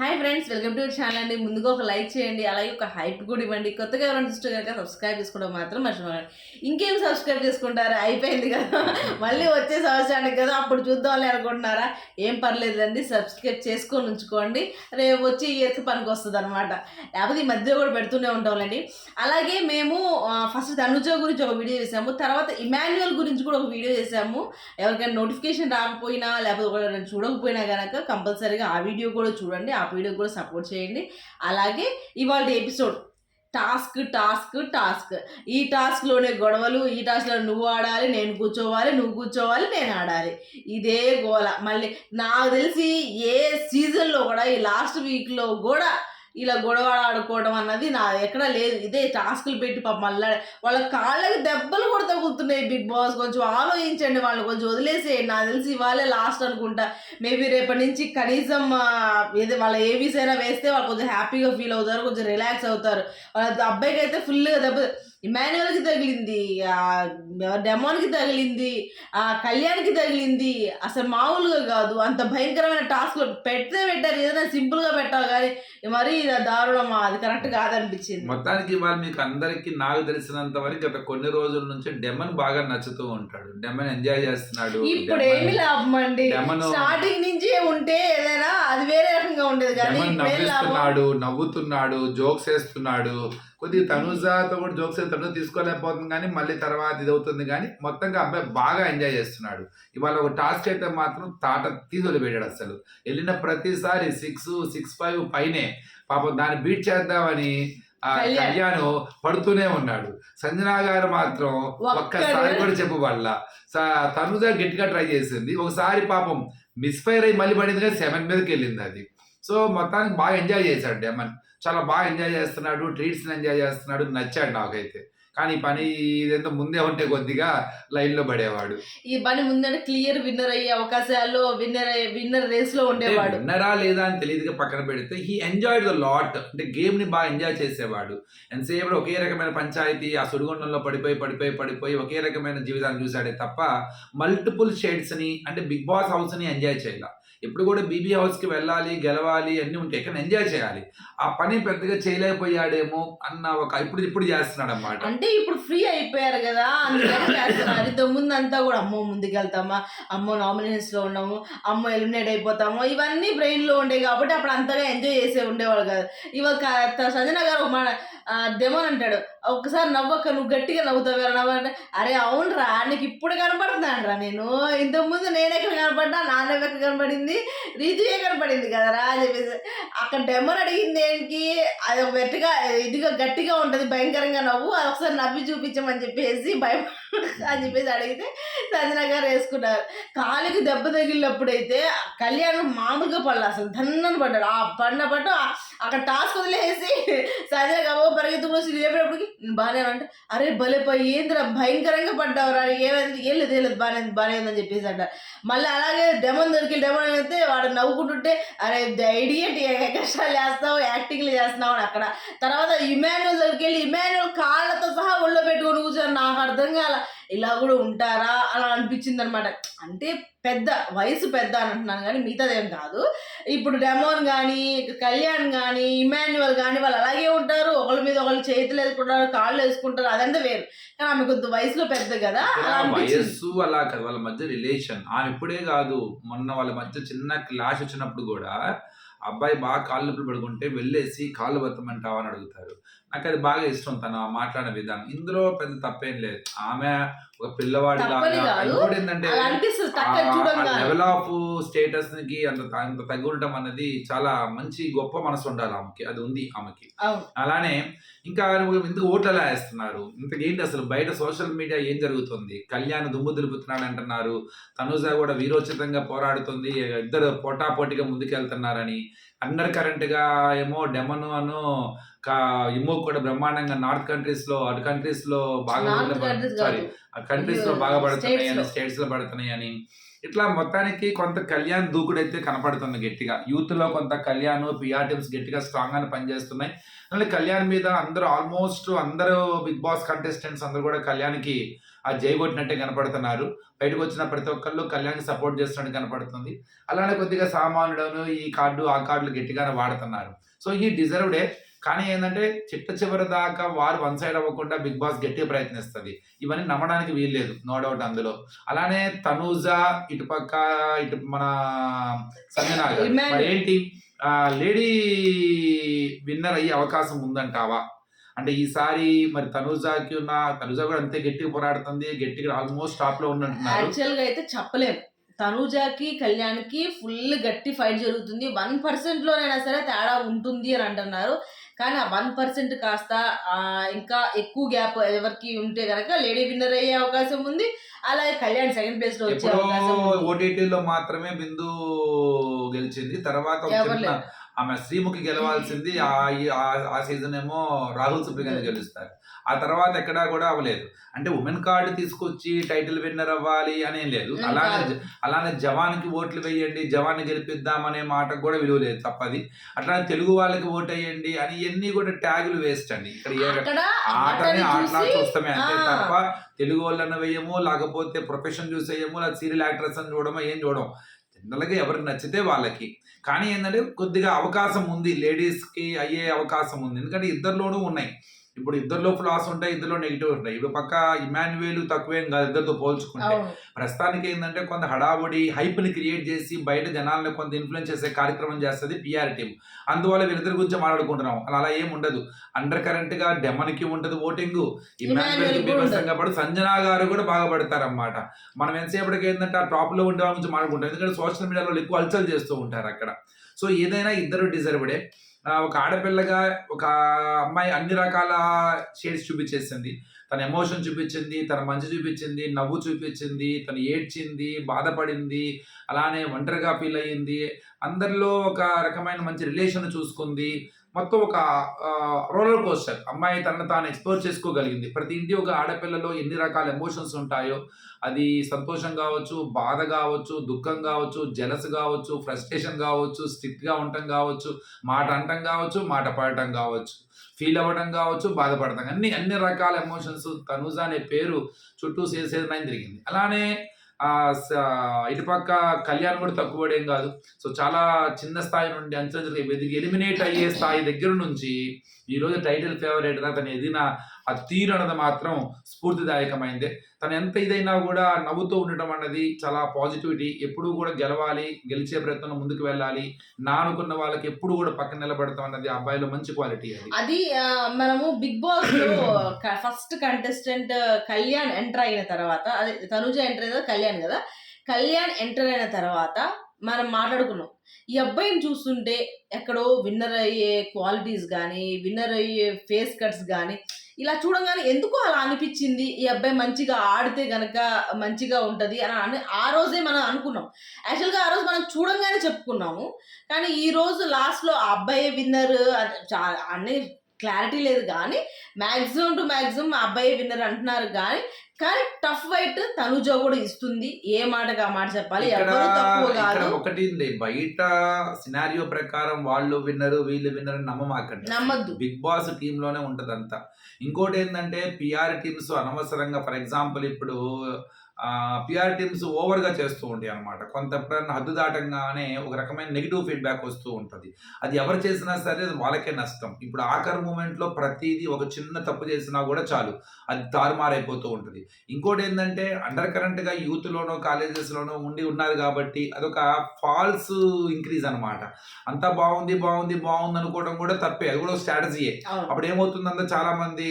Hi friends, welcome to channel అండి. ముందుగా ఒక లైక్ చేయండి, అలాగే ఒక హైప్ కూడా ఇవ్వండి. కొత్తగా ఎవరైనా చూస్తే కనుక సబ్స్క్రైబ్ చేసుకోవడం మాత్రం మర్చిపోకండి. ఇంకేం సబ్స్క్రైబ్ చేసుకుంటారా, అయిపోయింది కదా, మళ్ళీ వచ్చే సంవత్సరానికి కదా అప్పుడు చూద్దాంలే అనుకుంటున్నారా? ఏం పర్లేదండి, సబ్స్క్రైబ్ చేసుకొని ఉంచుకోండి. రేపు వచ్చి ఇయర్కి పనికి వస్తుంది అనమాట. లేకపోతే ఈ మధ్య కూడా పెడుతూనే ఉంటాంలేండి. అలాగే మేము ఫస్ట్ తనుజ గురించి ఒక వీడియో చేసాము, తర్వాత ఇమాన్యుయల్ గురించి కూడా ఒక వీడియో చేసాము. ఎవరికైనా నోటిఫికేషన్ రాకపోయినా లేకపోతే చూడకపోయినా కనుక కంపల్సరీగా ఆ వీడియో కూడా చూడండి, ఆ వీడియో కూడా సపోర్ట్ చేయండి. అలాగే ఇవాళ ఎపిసోడ్ టాస్క్ టాస్క్ టాస్క్, ఈ టాస్క్లోనే గొడవలు, ఈ టాస్క్లో నువ్వు ఆడాలి, నేను కూర్చోవాలి, నువ్వు కూర్చోవాలి, నేను ఆడాలి, ఇదే గోల. మళ్ళీ నాకు తెలిసి ఏ సీజన్లో కూడా ఈ లాస్ట్ వీక్లో కూడా ఇలా గొడవ ఆడుకోవడం అన్నది నా ఎక్కడ లేదు. ఇదే టాస్కులు పెట్టి పాప మళ్ళీ వాళ్ళ కాళ్ళకి దెబ్బలు కూడా తగులుతున్నాయి. బిగ్ బాస్ కొంచెం ఆలోచించండి, వాళ్ళని కొంచెం వదిలేసేయండి. నాకు తెలిసి ఇవాళే లాస్ట్ అనుకుంటా. మేబీ రేపటి నుంచి కనీసం ఏదో వాళ్ళ ఏవీస్ అయినా వేస్తే వాళ్ళు కొంచెం హ్యాపీగా ఫీల్ అవుతారు, కొంచెం రిలాక్స్ అవుతారు. వాళ్ళ అబ్బాయికి అయితే ఫుల్గా దెబ్బ, ఇమాన్యుయల్కి తగిలింది, డెమోన్కి తగిలింది, కళ్యాణ్కి తగిలింది. అసలు మామూలుగా కాదు, అంత భయంకరమైన టాస్క్లు పెట్టారు. ఏదైనా సింపుల్గా పెట్టాలి కానీ మరీ దారుణమా, అది కరెక్ట్ కాదనిపించింది. మొత్తానికి ఇవాళ మీకు అందరికి నాకు తెలిసినంత వరకు గత కొన్ని రోజుల నుంచి డెమన్ బాగా నచ్చుతూ ఉంటాడు. డెమన్ ఎంజాయ్ చేస్తున్నాడు. ఇప్పుడు ఏమి లాభం అండి, స్టార్టింగ్ నుంచి ఉంటే ఏదైనా అది వేరే రకంగా ఉండేది కానీ నవ్వుతున్నాడు, జోక్స్ వేస్తున్నాడు. కొద్దిగా తనుజాతో కూడా జోక్స్ తను తీసుకోలేకపోతుంది కానీ మళ్ళీ తర్వాత ఇది అవుతుంది కానీ మొత్తంగా అబ్బాయి బాగా ఎంజాయ్ చేస్తున్నాడు. ఇవాళ ఒక టాస్క్ అయితే మాత్రం తాట తీసుకెళ్ళిపోయాడు. అసలు వెళ్ళిన ప్రతిసారి 6-5 పైనే పాపం దాన్ని బీట్ చేద్దామని కళ్యాణ్ పడుతూనే ఉన్నాడు. సంజనా గారు మాత్రం ఒక్కసారి కూడా చెప్పబడల. తనుజ గట్టిగా ట్రై చేసింది, ఒకసారి పాపం మిస్ఫైర్ అయ్యి మళ్ళీ పడింది కానీ 7 మీదకి వెళ్ళింది అది. సో మొత్తానికి బాగా ఎంజాయ్ చేశాడు డెమన్, చాలా బాగా ఎంజాయ్ చేస్తున్నాడు, ట్రీట్స్ని ఎంజాయ్ చేస్తున్నాడు, నచ్చాడు నాకైతే. కానీ ఈ పని ఇదంతా ముందే ఉంటే కొద్దిగా లైన్లో పడేవాడు. ఈ పని ముందే క్లియర్ విన్నర్ అయ్యే అవకాశాలు, విన్నర్ రేస్ లో ఉండేవాడు. విన్నరా లేదా అని తెలియదుగా పక్కన పెడితే హీ ఎంజాయ్డ్ ద లాట్. అంటే గేమ్ ని బాగా ఎంజాయ్ చేసేవాడు. ఎంతసేపు ఒకే రకమైన పంచాయతీ, ఆ సుడిగుండంలో పడిపోయి ఒకే రకమైన జీవితాన్ని చూశాడే తప్ప మల్టిపుల్ షేడ్స్ ని, అంటే బిగ్ బాస్ హౌస్ ని ఎంజాయ్ చేయాల. ఎప్పుడు కూడా బీబీ హౌస్కి వెళ్ళాలి, గెలవాలి అన్నీ ఉంటాయి, కానీ ఎంజాయ్ చేయాలి. ఆ పని పెద్దగా చేయలేకపోయాడేమో అన్న ఒక ఇప్పుడు చేస్తున్నాడు అన్నమాట. అంటే ఇప్పుడు ఫ్రీ అయిపోయారు కదా, అందుకని చేస్తున్నారు. ఇంతకుముందు అంతా కూడా అమ్మో ముందుకెళ్తామా, అమ్మో నామినేషన్స్లో ఉన్నాము, అమ్మో ఎలిమినేట్ అయిపోతాము, ఇవన్నీ బ్రెయిన్లో ఉండేవి కాబట్టి అప్పుడు అంతగా ఎంజాయ్ చేసే ఉండేవాళ్ళు కాదు. ఇవాళ సంజన గారు డెమోన్ అంటాడు, ఒక్కసారి నవ్వక నువ్వు గట్టిగా నవ్వుతావు నవ్వంటే, అరే అవునరా నీకు ఇప్పుడు కనపడుతున్నానరా, నేను ఇంతకుముందు నేను ఎక్కడ కనపడ్డా, నాన్న ఎక్కడ కనపడింది, రీతియే కనపడింది కదరా అని చెప్పేసి. అక్కడ డెమోన్ అడిగింది ఏంటి, అది ఒక ఇదిగా గట్టిగా ఉంటుంది, భయంకరంగా నవ్వు, అది ఒకసారి నవ్వి చూపించమని చెప్పేసి భయం అని చెప్పేసి అడిగితే సంజన గారు వేసుకున్నారు. కాలికి దెబ్బ తగిలినప్పుడైతే కళ్యాణం మామూలుగా పడలే, అసలు ధన్నను పడ్డాడు. ఆ పడినప్పుడు అక్కడ టాస్క్ వదిలేసి సంజన గబో పరిగెత్తుకొచ్చి లేపేటప్పటికి బాగానే అంటే, అరే భలేపోయి ఏందిరా భయంకరంగా పడ్డావురా, ఏలేదు బాగానే ఉందని చెప్పేసి అంటారు. మళ్ళీ అలాగే డెమోన్ అయితే వాడు నవ్వుకుంటుంటే, అరే ఐడియట్ కష్టాలు చేస్తావు, యాక్టింగ్లు చేస్తున్నావు అని అక్కడ. తర్వాత ఇమాన్యుయల్ దగ్గరికి వెళ్ళి ఇమాన్యుయల్ కాళ్ళతో సహా ఒళ్ళో పెట్టుకొని కూర్చొని నాకు అర్థం కాల, ఇలా కూడా ఉంటారా అలా అనిపించింది అనమాట. అంటే వయసు పెద్ద అని అంటున్నాను కానీ మిగతాదేం కాదు. ఇప్పుడు డెమోన్ కానీ, కళ్యాణ్ కానీ, ఇమాన్యుయల్ కానీ వాళ్ళు అలాగే ఉంటారు, ఒకళ్ళ మీద ఒకళ్ళు చేతులు వేసుకుంటారు, కాళ్ళు వేసుకుంటారు, అదంతా వేరు. కానీ ఆమె కొద్ది వయసులో పెద్ద కదా, వయస్సు అలా కాదు, వాళ్ళ మధ్య రిలేషన్. ఆమె ఇప్పుడే కాదు, మొన్న వాళ్ళ మధ్య చిన్న క్లాష్ వచ్చినప్పుడు కూడా అబ్బాయి బాగా కాళ్ళు నొప్పులు పడుకుంటే వెళ్ళేసి కాళ్ళు బతమంటావా అని అడుగుతారు. నాకు అది బాగా ఇష్టం, తను మాట్లాడిన విధానం. ఇందులో పెద్ద తప్పేం లేదు. ఆమె ఒక పిల్లవాడి ఇంకోటి ఏంటంటే లెవెల్ ఆఫ్ స్టేటస్ కి అంత తగ్గి ఉండటం అన్నది చాలా మంచి గొప్ప మనసు ఉండాలి ఆమెకి, అది ఉంది ఆమెకి. అలానే ఇంకా ఇందుకు ఓట్లు ఎలా వేస్తున్నారు, ఇంతకేంటి అసలు బయట సోషల్ మీడియా ఏం జరుగుతుంది? కళ్యాణ్ దుమ్ము దులుపుతున్నాడు అంటున్నారు, తనుజ కూడా వీరోచితంగా పోరాడుతుంది, ఇద్దరు పోటాపోటీగా ముందుకెళ్తున్నారని. అండర్ కరెంట్ గా ఏమో డెమన్ ఇమో కూడా బ్రహ్మాండంగా నార్త్ కంట్రీస్ లో బాగా కంట్రీస్ లో బాగా పడుతున్నాయని, స్టేట్స్ లో పడుతున్నాయని. ఇట్లా మొత్తానికి కొంత కళ్యాణ్ దూకుడైతే కనపడుతుంది గట్టిగా. యూత్ లో కొంత కళ్యాణ్, పిఆర్ టీమ్స్ గట్టిగా స్ట్రాంగ్ గా పనిచేస్తున్నాయి. కళ్యాణ్ మీద ఆల్మోస్ట్ అందరూ బిగ్ బాస్ కంటెస్టెంట్స్ అందరూ కూడా కళ్యాణ్కి ఆ జై కొట్టినట్టే కనపడుతున్నారు. బయటకు వచ్చిన ప్రతి ఒక్కళ్ళు కళ్యాణ్‌కి సపోర్ట్ చేస్తున్నట్టు కనపడుతుంది. అలానే కొద్దిగా సామాన్యుడును ఈ కార్డు, ఆ కార్డులు గట్టిగానే వాడుతున్నారు. సో, హి డిజర్వ్‌డే. కానీ ఏందంటే చిట్ట చివరి దాకా వార్ వన్ సైడ్ అవ్వకుండా బిగ్ బాస్ గట్టిగా ప్రయత్నిస్తది. ఇవన్నీ నమ్మడానికి వీల్లేదు. నో డౌట్ అందులో. అలానే తనూజ ఇటు మన సంజన గారు. మరేంటి లేడీ విన్నర్ అయ్యే అవకాశం ఉందంటావా? అంటే ఈసారి మరి తనూజ కూడా అంతే గట్టిగా పోరాడుతుంది. గట్టిగా ఆల్మోస్ట్ టాప్‌లో ఉన్నట్టున్నారు. యాక్చువల్‌గా అయితే చెప్పలేం. తనూజకి, కళ్యాణ్‌కి ఫుల్ గట్టి ఫైట్ జరుగుతుంది. 1% లోనైనా సరే తేడా ఉంటుంది అని అంటున్నారు. కానీ ఆ 1% కాస్త ఇంకా ఎక్కువ గ్యాప్ ఎవరికి ఉంటే గనక లేడీ విన్నర్ అయ్యే అవకాశం ఉంది. అలాగే కళ్యాణ్ సెకండ్ ప్లేస్‌లో వచ్చే ఎప్పుడో అవకాశం ఉంది. ఓటీటీలో మాత్రమే బిందు గెలిచింది. తర్వాత ఒక ఎవరు చిన్న లేదు. ఆమె శ్రీముఖి గెలవాల్సింది. ఆ సీజన్ ఏమో రాహుల్ సుప్రీయాని గెలుస్తారు. ఆ తర్వాత ఎక్కడా కూడా అవ్వలేదు. అంటే వుమెన్ కార్డ్ తీసుకొచ్చి టైటిల్ విన్నర్ అవ్వాలి అనేం లేదు. అలానే జవాన్‌కి ఓట్లు వేయండి, జవాన్‌ని గెలిపిద్దాం అనే మాటకు కూడా విలువ లేదు తప్పది. అట్లానే తెలుగు వాళ్ళకి ఓటేయండి అని ఇయన్నీ కూడా ట్యాగులు వేస్ట్ అండి. ఇక్కడ ఆటని ఆటలా చూస్తామే అంతే తప్ప తెలుగు వాళ్ళని వేయము, లేకపోతే ప్రొఫెషన్ చూసి వేయము, లేదా సీరియల్ యాక్ట్రెస్ అని చూడమో ఏం చూడం. జనరల్‌గా ఎవరికి నచ్చితే వాళ్ళకి. కానీ ఏందంటే కొద్దిగా అవకాశం ఉంది. లేడీస్‌కి అయ్యే అవకాశం ఉంది. ఎందుకంటే ఇద్దరిలోనూ ఉన్నాయి. ఇప్పుడు ఇద్దరిలో ఫ్లాస్ ఉంటాయి, ఇద్దరిలో నెగెటివ్ ఉంటాయి. ఇప్పుడు పక్క ఇమాన్యుయేల్ తక్కువేం కాదు ఇద్దరితో పోల్చుకుంటే. ప్రస్తుతానికి ఏంటంటే కొంత హడావుడి హైప్‌ని క్రియేట్ చేసి బయట జనాలను కొంత ఇన్ఫ్లుయెన్స్ చేసే కార్యక్రమం చేస్తది పీఆర్ టీమ్. అందువల్ల వీళ్ళిద్దరి గురించి మాట్లాడుకుంటున్నాం. అలా ఏం ఉండదు. అండర్ కరెంట్‌గా డెమన్‌కి ఉంటది ఓటింగు. ఇమాన్యుయేల్‌కి బీభత్సంగా పడు సంజన గారు కూడా బాగా పడతారన్నమాట. మనం ఎంతసేపటికి ఏంటంటే ఆ టాప్‌లో ఉండే వాళ్ళ గురించి మాట్లాడుకుంటాం. ఎందుకంటే సోషల్ మీడియాలో ఎక్కువ హల్చల్ చేస్తూ ఉంటారు అక్కడ. సో, ఏదైనా ఇద్దరు డిజర్వ్‌డే. ఒక ఆడపిల్లగా ఒక అమ్మాయి అన్ని రకాల షేడ్స్ చూపించేసింది. తన ఎమోషన్ చూపించింది, తన మంచి చూపించింది, నవ్వు చూపించింది, తను ఏడ్చింది, బాధపడింది, అలానే ఒంటరిగా ఫీల్ అయ్యింది. అందరిలో ఒక రకమైన మంచి రిలేషన్ చూసుకుంది. మొత్తం ఒక రోలర్ కోస్టర్. అమ్మాయి తనను తాను ఎక్స్‌ప్లోర్ చేసుకోగలిగింది. ప్రతి ఇంటి ఒక ఆడపిల్లలో ఎన్ని రకాల ఎమోషన్స్ ఉంటాయో, అది సంతోషం కావచ్చు, బాధ కావచ్చు, దుఃఖం కావచ్చు, జెలస్ కావచ్చు, ఫ్రస్ట్రేషన్ కావచ్చు, స్ట్రిక్ట్‌గా ఉండటం కావచ్చు, మాట అనటం కావచ్చు, మాట పడటం కావచ్చు, ఫీల్ అవ్వడం కావచ్చు, బాధపడటం అన్ని రకాల ఎమోషన్స్ తనూజ అనే పేరు చుట్టూ సేసేదనని తిరిగింది. అలానే ఇటుపక్క కళ్యాణ్ కూడా తక్కువడేం కాదు. సో, చాలా చిన్న స్థాయి నుండి అంచెలంచెలుగా వెదిగి ఎలిమినేట్ అయ్యే స్థాయి దగ్గర నుంచి ఈరోజు టైటిల్ ఫేవరేట్‌గా తను ఎదిగిన ఆ తీరు అన్నది మాత్రం స్ఫూర్తిదాయకమైందే. తను ఎంత ఇదైనా కూడా నవ్వుతూ ఉండటం అన్నది చాలా పాజిటివిటీ. ఎప్పుడూ కూడా గెలవాలి, గెలిచే ప్రయత్నంలో ముందుకు వెళ్ళాలి. నా అనుకున్న వాళ్ళకి ఎప్పుడు కూడా పక్కన నిలబడతాం అన్నది ఆ అబ్బాయిలో మంచి క్వాలిటీ అది. అది మనము బిగ్ బాస్‌లో ఫస్ట్ కంటెస్టెంట్ కళ్యాణ్ ఎంటర్ అయిన తర్వాత అదే తనూజ ఎంటర్ అయ్యేది కళ్యాణ్ కదా! కళ్యాణ్ ఎంటర్ అయిన తర్వాత మనం మాట్లాడుకున్నాం. ఈ అబ్బాయిని చూస్తుంటే ఎక్కడో విన్నర్ అయ్యే క్వాలిటీస్ గానీ, విన్నర్ అయ్యే ఫేస్ కట్స్ గానీ, ఇలా చూడంగానే ఎందుకో అలా అనిపిచ్చింది. ఈ అబ్బాయి మంచిగా ఆడితే గనక మంచిగా ఉంటది అని ఆ రోజే మనం అనుకున్నాం. యాక్చువల్‌గా ఆ రోజు మనం చూడంగానే చెప్పుకున్నాము. కానీ ఈరోజు లాస్ట్‌లో ఆ అబ్బాయే విన్నర్ అన్ని క్లారిటీ లేదు గానీ, మాక్సిమం టు మాక్సిమం ఆ అబ్బాయే విన్నర్ అంటున్నారు కానీ టఫ్ ఫైట్ తనుజ కూడా ఇస్తుంది. ఏ మాటకి ఆ మాట చెప్పాలి. ఎవరు తక్కువ కాదు. ఒకటి బయట సినారియో ప్రకారం వాళ్ళు విన్నరు, వీళ్ళు విన్నర్ అని నమ్మద్దు. బిగ్ బాస్ టీమ్ లోనే ఉంటదంతా. ఇంకోటి ఏంటంటే పిఆర్ టీమ్స్ అనవసరంగా ఫర్ ఎగ్జాంపుల్ ఇప్పుడు పిఆర్ టీమ్స్ ఓవర్‌గా చేస్తూ ఉంటాయి అన్నమాట. కొంత ఎప్పుడన్నా హద్దు దాటంగానే ఒక రకమైన నెగెటివ్ ఫీడ్‌బ్యాక్ వస్తూ ఉంటది. అది ఎవరు చేసినా సరే అది వాళ్ళకే నష్టం. ఇప్పుడు ఆఖరి మూమెంట్‌లో ప్రతీదీ ఒక చిన్న తప్పు చేసినా కూడా చాలు. అది తారుమారైపోతూ ఉంటది. ఇంకోటి ఏందంటే అండర్ కరెంట్‌గా యూత్‌లోనో, కాలేజెస్‌లోనో ఉన్నారు కాబట్టి అదొక ఫాల్స్ ఇంక్రీజ్ అన్నమాట. అంతా బాగుంది అనుకోవడం కూడా తప్పే. అది కూడా స్ట్రాటజీయే. అప్పుడు ఏమవుతుందంటే చాలా మంది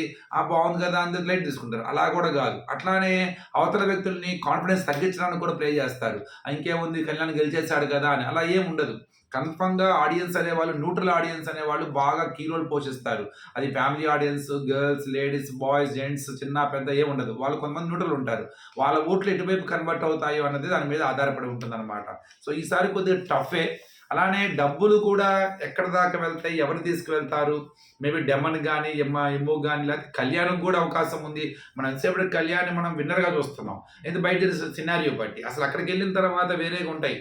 బాగుంది కదా అని లైట్ తీసుకుంటారు. అలా కూడా కాదు. అట్లానే అవతల వ్యక్తుల్ని కాన్ఫిడెన్స్ తగ్గించడానికి కూడా ప్లే చేస్తారు. ఇంకేముంది కళ్యాణ్ గెలిచేసాడు కదా అని. అలా ఏం ఉండదు. కన్ఫర్మ్‌గా ఆడియన్స్ అనేవాళ్ళు న్యూట్రల్ ఆడియన్స్ అనేవాళ్ళు బాగా కీ రోల్ పోషిస్తారు. అది family audience, girls, ladies, boys, gents, చిన్న పెద్ద ఏం ఉండదు. వాళ్ళు కొంతమంది న్యూట్రల్ ఉంటారు. వాళ్ళ ఓట్లు ఎటువైపు కన్వర్ట్ అవుతాయో అన్నది దాని మీద ఆధారపడి ఉంటుందన్నమాట. సో, ఈసారి కొద్దిగా టఫే. అలానే డబ్బులు కూడా ఎక్కడ దాకా వెళ్తాయి, ఎవరు తీసుకువెళ్తారు, మేబీ డెమన్ కానీ ఎమ్ము కానీ లేకపోతే కళ్యాణ్కి కూడా అవకాశం ఉంది. మనం ఎంతసేపటి కళ్యాణ్ మనం విన్నర్గా చూస్తున్నాం, ఎందుకు బయట సినారియో బట్టి. అసలు అక్కడికి వెళ్ళిన తర్వాత వేరేగా ఉంటాయి,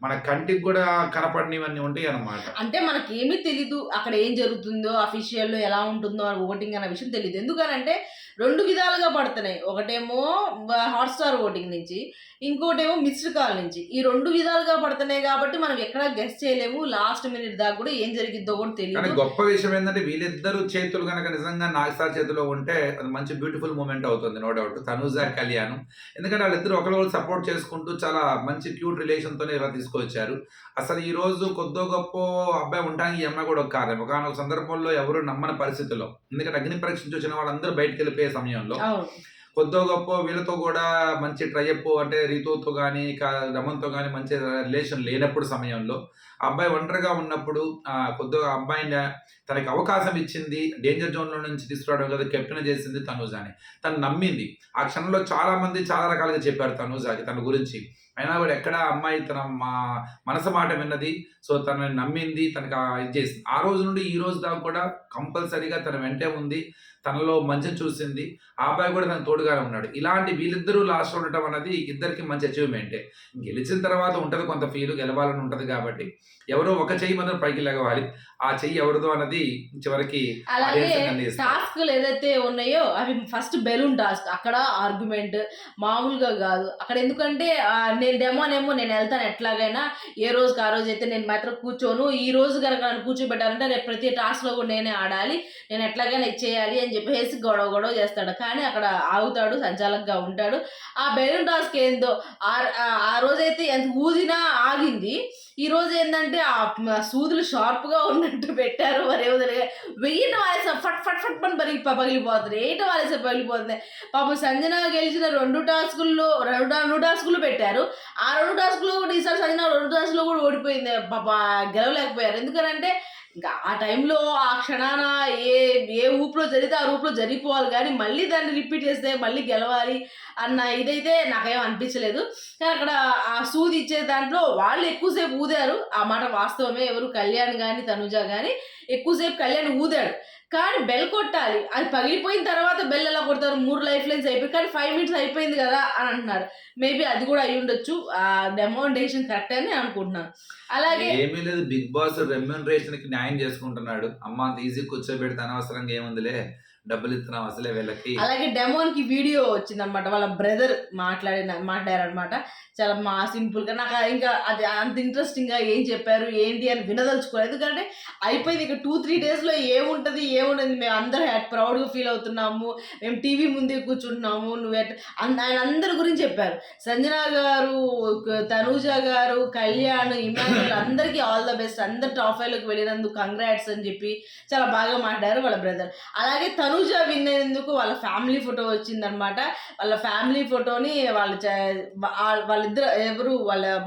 మన కంటికి కూడా కనపడినవన్నీ ఉంటాయి అన్నమాట. అంటే మనకేమీ తెలీదు అక్కడ ఏం జరుగుతుందో, అఫీషియల్లో ఎలా ఉంటుందో ఓటింగ్ అనే విషయం తెలియదు. ఎందుకనంటే 2 విధాలుగా పడుతున్నాయి. ఒకటేమో హాట్‌స్టార్ ఓటింగ్ నుంచి, ఇంకోటేమో మిస్డ్ కాల్ నుంచి. ఈ 2 విధాలుగా పడుతున్నాయి కాబట్టి మనం ఎక్కడా గెస్ చేయలేము. లాస్ట్ మినిట్ దాకా కూడా ఏం జరిగిద్దో కూడా కానీ తెలీదు. గొప్ప విషయం ఏంటంటే వీళ్ళిద్దరు చేతులు కనుక నిజంగా నాగసార్ చేతిలో ఉంటే అది మంచి బ్యూటిఫుల్ మూమెంట్ అవుతుంది, నో డౌట్. తనూజ కళ్యాణ్, ఎందుకంటే వాళ్ళిద్దరు ఒకరికొకరు సపోర్ట్ చేసుకుంటూ చాలా మంచి క్యూట్ రిలేషన్తోనే ఇలా తీసుకొచ్చారు. అసలు ఈ రోజు కొద్దో గొప్ప అబ్బాయి ఉండడానికి ఈ అమ్మాయి కూడా ఒక కారణం. ఒకనొక సందర్భంలో ఎవరు నమ్మని పరిస్థితుల్లో, ఎందుకంటే అగ్ని పరీక్ష నుంచి వచ్చిన వాళ్ళందరూ బయటకు వెళ్ళిపోయే సమయంలో అవును. కొద్దో గొప్ప వీళ్ళతో కూడా మంచి ట్రైఅప్ అంటే రీతుతో కానీ రమన్తో కానీ మంచి రిలేషన్ లేనప్పుడు సమయంలో ఆ అబ్బాయి ఒంటరిగా ఉన్నప్పుడు కొద్దిగా అబ్బాయిని తనకి అవకాశం ఇచ్చింది, డేంజర్ జోన్లో నుంచి తీసుకురావడం కదా కెప్టెన్ చేసింది తనూజాని. తను నమ్మింది. ఆ క్షణంలో చాలా మంది చాలా రకాలుగా చెప్పారు తనూజాకి తన గురించి, అయినా కూడా ఎక్కడ అమ్మాయి తన మనసు మాట విన్నది. సో తనని నమ్మింది, తనకు ఇది చేసింది. ఆ రోజు నుండి ఈ రోజు దాకా కూడా కంపల్సరీగా తన వెంటే ఉంది, తనలో మంచిని చూసింది. ఆ అబ్బాయి కూడా తనకు తోడుగానే ఉన్నాడు. ఇలాంటి వీళ్ళిద్దరూ లాస్ట్లో ఉండటం అనేది ఇద్దరికి మంచి అచీవ్మెంటే. గెలిచిన తర్వాత ఉంటుంది కొంత ఫీల్, గెలవాలని ఉంటుంది కాబట్టి ఎవరో ఒక చెయ్యి మాత్రం పైకి లెగవాలి. ఆ చెయ్యి ఎవరిదో అన్నది చివరికి అలాగే టాస్క్లు ఏదైతే ఉన్నాయో అవి ఫస్ట్ బెలూన్ టాస్క్. అక్కడ ఆర్గ్యుమెంట్ మామూలుగా కాదు. అక్కడ ఎందుకంటే నేను డెమోనేమో నేను వెళ్తాను ఎట్లాగైనా, ఏ రోజుకి ఆ రోజు అయితే నేను మాత్రం కూర్చోను, ఈ రోజు కనుక నన్ను కూర్చోబెట్టాలంటే రేపు ప్రతి టాస్క్లో కూడా నేనే ఆడాలి, నేను ఎట్లాగైనా ఇచ్చేయాలి అని చెప్పేసి గొడవ చేస్తాడు. కానీ అక్కడ ఆగుతాడు, సంచాలకుగా ఉంటాడు. ఆ బెలూన్ టాస్క్ ఏందో ఆ రోజైతే ఎంత ఊదినా ఆగింది. ఈ రోజు ఏంటంటే ఆ సూదులు షార్ప్గా ఉన్నట్టు పెట్టారు. మరి వెయ్యిన వాలేసా ఫట్ ఫట్ ఫట్ పని పగిలిపోతుంది, ఏట వాలేసా పగిలిపోతుంది. పాపం సంజన గెలిచిన 2 టాస్కులు పెట్టారు. ఆ 2 టాస్కులు కూడా ఈసారి సంజన 2 టాస్కులు కూడా ఓడిపోయింది. పాప గెలవలేకపోయారు. ఎందుకనంటే ఇంకా ఆ టైంలో ఆ క్షణాన ఏ ఊపులో జరిగితే ఆ ఊపులో జరిగిపోవాలి, కానీ మళ్ళీ దాన్ని రిపీట్ చేస్తే మళ్ళీ గెలవాలి అన్న ఇదైతే నాకేం అనిపించలేదు. కానీ అక్కడ ఆ సూది ఇచ్చే దాంట్లో వాళ్ళు ఎక్కువసేపు ఊదారు, ఆ మాట వాస్తవమే. ఎవరు కళ్యాణ్ కానీ తనుజ కానీ ఎక్కువసేపు కళ్యాణ్ ఊదాడు. కానీ బెల్ కొట్టాలి, అది పగిలిపోయిన తర్వాత బెల్ ఎలా కొడతారు? 3 లైఫ్ లైన్స్ అయిపోయి, కానీ 5 మినిట్స్ అయిపోయింది కదా అని అంటున్నారు. మేబీ అది కూడా అయి ఉండొచ్చు. ఆ డెమోండేషన్ కరెక్ట్ అని అనుకుంటున్నాను. అలాగే ఏమీ లేదు, బిగ్ బాస్ రెమ్యూనరేషన్ కి న్యాయం చేసుకుంటున్నాడు. అమ్మ అంత ఈజీ కూర్చోబెడితే అనవసరంగా ఏముందిలే, డబ్బులు ఇస్తున్నాం అసలే వీళ్ళకి. అలాగే డెమోన్కి వీడియో వచ్చిందనమాట, వాళ్ళ బ్రదర్ మాట్లాడారనమాట. చాలా సింపుల్గా. నాకు ఇంకా అది అంత ఇంట్రెస్టింగ్గా ఏం చెప్పారు ఏంటి అని వినదలుచుకోలేదు. ఎందుకంటే అయిపోయింది, ఇక 2-3 డేస్లో ఏముంటుంది మేము అందరూ ప్రౌడ్గా ఫీల్ అవుతున్నాము, మేము టీవీ ముందే కూర్చుంటున్నాము, ఆయన అందరి గురించి చెప్పారు. సంజన గారు, తనూజ గారు, కళ్యాణ్, ఇమాన్యుల్ అందరికీ ఆల్ ద బెస్ట్, అందరు టాప్ 5లోకి వెళ్ళినందుకు కంగ్రాట్స్ అని చెప్పి చాలా బాగా మాట్లాడారు వాళ్ళ బ్రదర్. అలాగే తనూజ విన్ అయినందుకు వాళ్ళ ఫ్యామిలీ ఫోటో వచ్చిందనమాట. వాళ్ళ ఫ్యామిలీ ఫోటోని వాళ్ళిద్దరు ఎవరు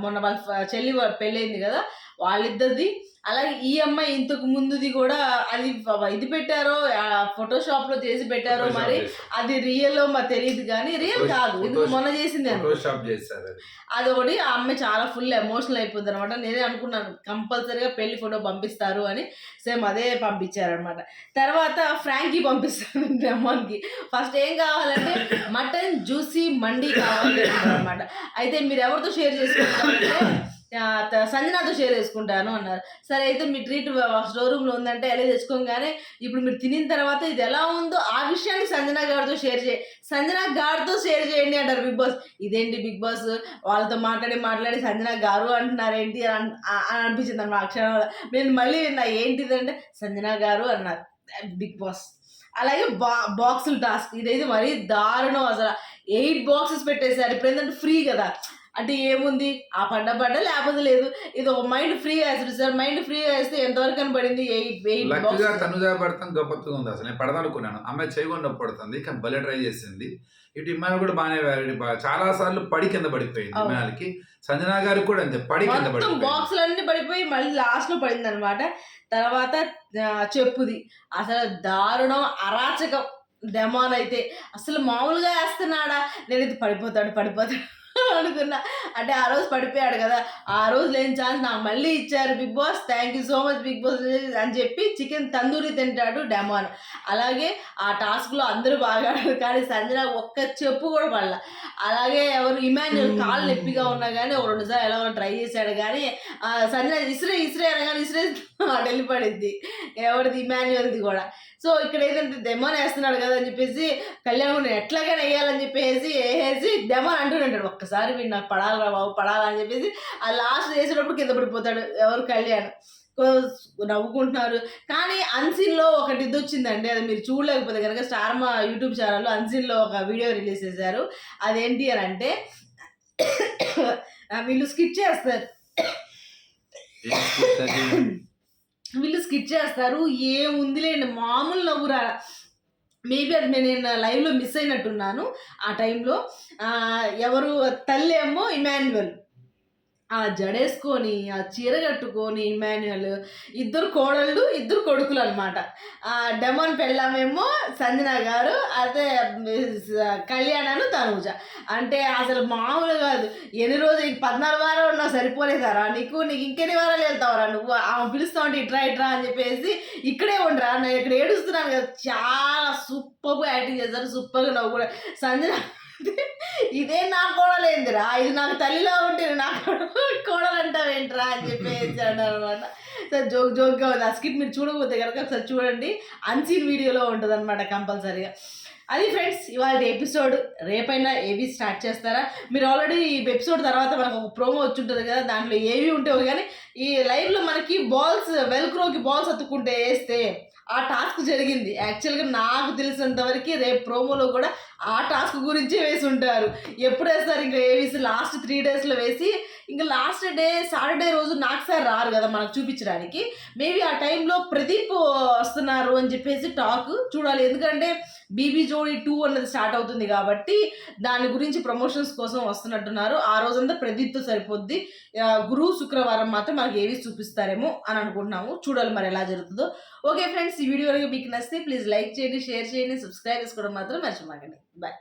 మొన్న వాళ్ళ చెల్లి పెళ్ళైంది కదా వాళ్ళిద్దరిది. అలాగే ఈ అమ్మాయి ఇంతకు ముందుది కూడా అది ఇది పెట్టారో ఫోటోషాప్ లో చేసి పెట్టారో, మరి అది రియల్ మరి తెలియదు, కానీ రియల్ కాదు, ఇది మొన్న చేసింది అది ఒకటి. ఆ అమ్మాయి చాలా ఫుల్ ఎమోషనల్ అయిపోద్ది అనమాట. నేనే అనుకున్నాను కంపల్సరీగా పెళ్లి ఫోటో పంపిస్తారు అని. సేమ్ అదే పంపించారనమాట. తర్వాత ఫ్రాంకీ పంపిస్తారు డెమోన్కి. ఫస్ట్ ఏం కావాలంటే మటన్ జ్యూసీ మండీ కావాలి అనమాట. అయితే మీరు ఎవరితో షేర్ చేసుకుంటారంటే సంజనాతో షేర్ చేసుకుంటాను అన్నారు. సరే అయితే మీ ట్రీట్ స్టోర్ రూమ్లో ఉందంటే ఎలా తెచ్చుకోగానే ఇప్పుడు మీరు తినిన తర్వాత ఇది ఎలా ఉందో ఆ విషయాన్ని సంజనా గారితో షేర్ చేయండి అంటారు బిగ్ బాస్. ఇదేంటి బిగ్ బాస్ వాళ్ళతో మాట్లాడి సంజనా గారు అంటున్నారేంటి అని అనిపించింది అన్నమాట. ఆ క్షణంలో నేను మళ్ళీ విన్నా ఏంటిదంటే సంజనా గారు అన్నారు బిగ్ బాస్. అలాగే బాక్సులు టాస్క్, ఇదైతే మరీ దారుణం. అసలు 8 బాక్సెస్ పెట్టేశారు. ఇప్పుడు ఏంటంటే ఫ్రీ కదా, అంటే ఏముంది ఆ పడ్డ లేకపోతే లేదు, ఇది ఒక మైండ్ ఫ్రీగా వేస్తుంది సార్. మైండ్ ఫ్రీగా వేస్తే ఎంతవరకు అని పడింది? 8 తనుజా పడతాం గొప్పగా ఉంది. అసలు నేను పడదనుకున్నాను, అమ్మాయి చేయకుండా పడుతుంది, కానీ భలే ట్రై చేసింది. ఇటు ఇమ్మాయిలు కూడా బాగానే చాలా సార్లు పడి కింద పడిపోయింది ఇమ్మాయిలకి. సంజనా గారికి కూడా అంతే, పడి కింద పడిపోయింది. బాక్సులన్నీ పడిపోయి మళ్ళీ లాస్ట్ లో పడింది అనమాట. తర్వాత చెప్పుది అసలు దారుణం, అరాచకం. డెమాన్ అయితే అసలు మామూలుగా వేస్తున్నాడా, నేనైతే పడిపోతాడు అనుకున్నా. అంటే ఆ రోజు పడిపోయాడు కదా! ఆ రోజు లేని ఛాన్స్ నాకు మళ్ళీ ఇచ్చారు Bigg Boss. Thank you so much Bigg Boss అని చెప్పి చికెన్ తందూరి తింటాడు డెమాన్. అలాగే ఆ టాస్క్‌లో అందరూ బాగా ఆడారు. కానీ సంజన ఒక్క చెప్పు కూడా పడల. అలాగే ఎవరు ఇమాన్యుయల్ కాళ్ళు నొప్పిగా ఉన్నా గానీ ఒక 2 సార్లు ఎలాగో ట్రై చేశాడు గానీ సంజన ఇసిరే అనగానే ఇసిరేసి అటు వెళ్ళి పడిద్ది. ఎవరిది ఇమాన్యుయల్‌ది కూడా. సో ఇక్కడ ఏంటంటే డెమాన్ వేస్తున్నాడు కదా అని చెప్పేసి కళ్యాణ్ కూడా ఎట్లాగైనా వేయాలని చెప్పేసి వేసేసి డెమాన్ అంటూనే ఒక్కసారి వీడు నాకు పడాలిరా బాబు పడాలా అని చెప్పేసి ఆ లాస్ట్ వేసేటప్పుడు కింద పడిపోతాడు ఎవరు కళ్యాణ్. నవ్వుకుంటున్నారు. కానీ అన్సీన్లో ఒకటి ఇది వచ్చిందండి, అది మీరు చూడలేకపోతే కనుక స్టార్ మా యూట్యూబ్ ఛానల్లో అన్సీన్లో ఒక వీడియో రిలీజ్ చేశారు. అదేంటి అని అంటే వీళ్ళు స్కిట్ చేస్తారు. వీళ్ళు స్కిట్ చేస్తారు. ఏముందిలేండి మామూలు నవ్వురా. మేబీ అది నేను లైవ్లో మిస్ అయినట్టున్నాను ఆ టైంలో. ఎవరు తల్లి ఏమో ఇమాన్యుయల్ ఆ జడేసుకొని ఆ చీర కట్టుకొని ఇమాన్యుయల్ ఇద్దరు కోడళ్ళు ఇద్దరు కొడుకులు అనమాట. డెమాన్ పెళ్ళామేమో సంజన గారు, అదే కళ్యాణను తనూజ. అంటే అసలు మామూలు కాదు. ఎన్ని రోజులు 14 వారాలు ఉన్నావు సరిపోలేదారా నీకు ఇంకెన్ని వారాలు వెళ్తావరా నువ్వు, ఆమె పిలుస్తా ఉంటే ఇట్రా అని చెప్పేసి ఇక్కడే ఉండరా నేను ఇక్కడ ఏడుస్తున్నాను కదా. చాలా సూపర్గా యాక్టింగ్ చేశారు. సూపర్గా నవ్వు కూడా సంజన ఇదే నా కోడలేందిరా, ఇది నాకు తల్లిలో ఉంటే నాకు కోడలంటావేంట్రా అని చెప్పేసి అన్నారు అనమాట. సో జోక్గా ఉంది. ఆ స్కిట్ మీరు చూడకపోతే కనుక ఒకసారి చూడండి. అన్సీన్ వీడియోలో ఉంటుంది అనమాట కంపల్సరీగా. అది ఫ్రెండ్స్ ఇవాళ ఎపిసోడ్. రేపైనా ఏవి స్టార్ట్ చేస్తారా? మీరు ఆల్రెడీ ఈ ఎపిసోడ్ తర్వాత మనకు ఒక ప్రోమో వచ్చి ఉంటుంది కదా, దాంట్లో ఏవి ఉంటావు కానీ ఈ లైవ్లో మనకి వెల్క్రోకి బాల్స్ అతుక్కుంటే వేస్తే ఆ టాస్క్ జరిగింది. యాక్చువల్గా నాకు తెలిసినంతవరకు రేపు ప్రోమోలో కూడా ఆ టాస్క్ గురించే వేసి ఉంటారు. ఎప్పుడు వేస్తారు ఇంకా ఏవీసీ లాస్ట్ 3 డేస్లో వేసి ఇంకా లాస్ట్ డే సాటర్డే రోజు నాకు సార్ రారు కదా మనకు చూపించడానికి. మేబీ ఆ టైంలో ప్రదీప్ వస్తున్నారు అని చెప్పేసి టాక్ చూడాలి. ఎందుకంటే బీబీ జోడీ 2 అన్నది స్టార్ట్ అవుతుంది కాబట్టి దాని గురించి ప్రమోషన్స్ కోసం వస్తున్నట్టున్నారు. ఆ రోజంతా ప్రదీప్తో సరిపోద్ది. గురు శుక్రవారం మాత్రం మనకి ఏవి చూపిస్తారేమో అని అనుకుంటున్నాము. చూడాలి మరి ఎలా జరుగుతుందో. ఓకే ఫ్రెండ్స్, ఈ వీడియో మీకు నచ్చితే ప్లీజ్ లైక్ చేయండి, షేర్ చేయండి, సబ్స్క్రైబ్ చేసుకోవడం మాత్రం మర్చిపోకండి. బాయ్.